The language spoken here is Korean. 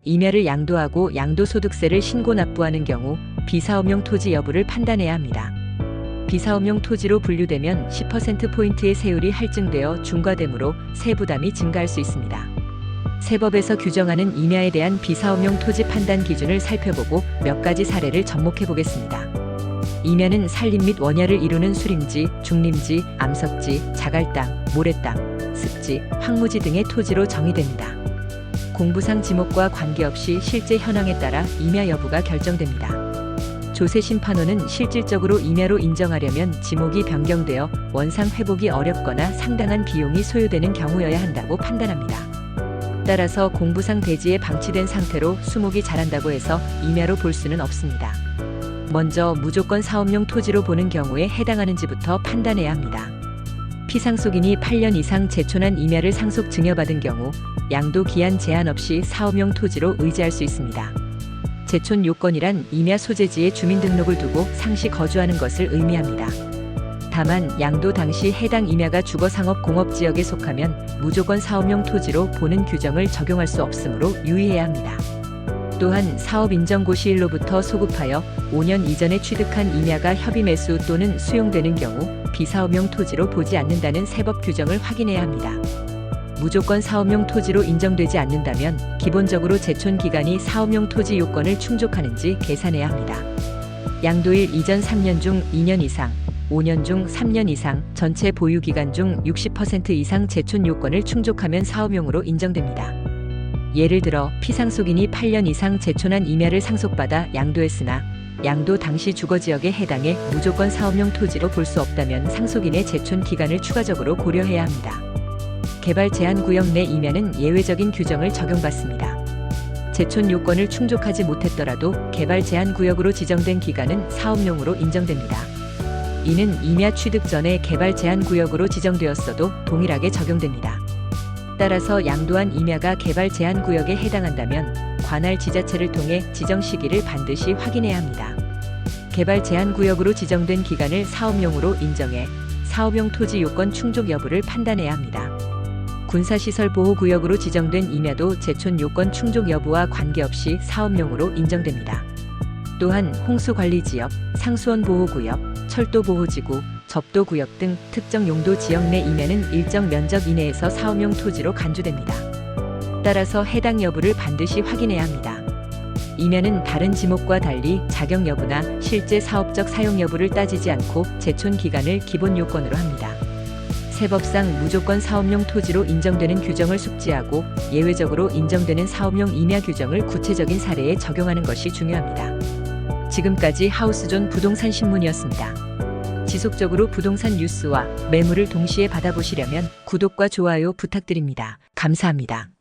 임야를 양도하고 양도소득세를 신고 납부하는 경우 비사업용 토지 여부를 판단해야 합니다. 비사업용 토지로 분류되면 10%포인트의 세율이 할증되어 중과되므로 세부담이 증가할 수 있습니다. 세법에서 규정하는 임야에 대한 비사업용 토지 판단 기준을 살펴보고 몇 가지 사례를 접목해 보겠습니다. 임야는 산림 및 원야를 이루는 수림지, 중림지, 암석지, 자갈땅, 모래땅, 습지, 황무지 등의 토지로 정의됩니다. 공부상 지목과 관계없이 실제 현황에 따라 임야 여부가 결정됩니다. 조세심판원은 실질적으로 임야로 인정하려면 지목이 변경되어 원상 회복이 어렵거나 상당한 비용이 소요되는 경우여야 한다고 판단합니다. 따라서 공부상 대지에 방치된 상태로 수목이 자란다고 해서 임야로 볼 수는 없습니다. 먼저 무조건 사업용 토지로 보는 경우에 해당하는지부터 판단해야 합니다. 피상속인이 8년 이상 제촌한 임야를 상속 증여받은 경우 양도 기한 제한 없이 사업용 토지로 의지할 수 있습니다. 제촌 요건이란 임야 소재지에 주민등록을 두고 상시 거주하는 것을 의미합니다. 다만 양도 당시 해당 임야가 주거상업 공업지역에 속하면 무조건 사업용 토지로 보는 규정을 적용할 수 없으므로 유의해야 합니다. 또한 사업 인정 고시일로부터 소급하여 5년 이전에 취득한 임야가 협의 매수 또는 수용되는 경우 비사업용 토지로 보지 않는다는 세법 규정을 확인해야 합니다. 무조건 사업용 토지로 인정되지 않는다면 기본적으로 제촌 기간이 사업용 토지 요건을 충족하는지 계산해야 합니다. 양도일 이전 3년 중 2년 이상, 5년 중 3년 이상, 전체 보유 기간 중 60% 이상 제촌 요건을 충족하면 사업용으로 인정됩니다. 예를 들어 피상속인이 8년 이상 제촌한 임야를 상속받아 양도했으나 양도 당시 주거지역에 해당해 무조건 사업용 토지로 볼 수 없다면 상속인의 제촌 기간을 추가적으로 고려해야 합니다. 개발 제한 구역 내 임야는 예외적인 규정을 적용받습니다. 제촌 요건을 충족하지 못했더라도 개발 제한 구역으로 지정된 기간은 사업용으로 인정됩니다. 이는 임야 취득 전에 개발 제한 구역으로 지정되었어도 동일하게 적용됩니다. 따라서 양도한 임야가 개발 제한 구역에 해당한다면 관할 지자체를 통해 지정 시기를 반드시 확인해야 합니다. 개발 제한 구역으로 지정된 기간을 사업용으로 인정해 사업용 토지 요건 충족 여부를 판단해야 합니다. 군사시설 보호구역으로 지정된 임야도 제촌 요건 충족 여부와 관계없이 사업용으로 인정됩니다. 또한 홍수관리지역, 상수원 보호구역, 철도보호지구, 접도구역 등 특정 용도 지역 내 임야는 일정 면적 이내에서 사업용 토지로 간주됩니다. 따라서 해당 여부를 반드시 확인해야 합니다. 임야는 다른 지목과 달리 자격 여부나 실제 사업적 사용 여부를 따지지 않고 제촌 기간을 기본 요건으로 합니다. 세법상 무조건 사업용 토지로 인정되는 규정을 숙지하고 예외적으로 인정되는 사업용 임야 규정을 구체적인 사례에 적용하는 것이 중요합니다. 지금까지 하우스존 부동산 신문이었습니다. 지속적으로 부동산 뉴스와 매물을 동시에 받아보시려면 구독과 좋아요 부탁드립니다. 감사합니다.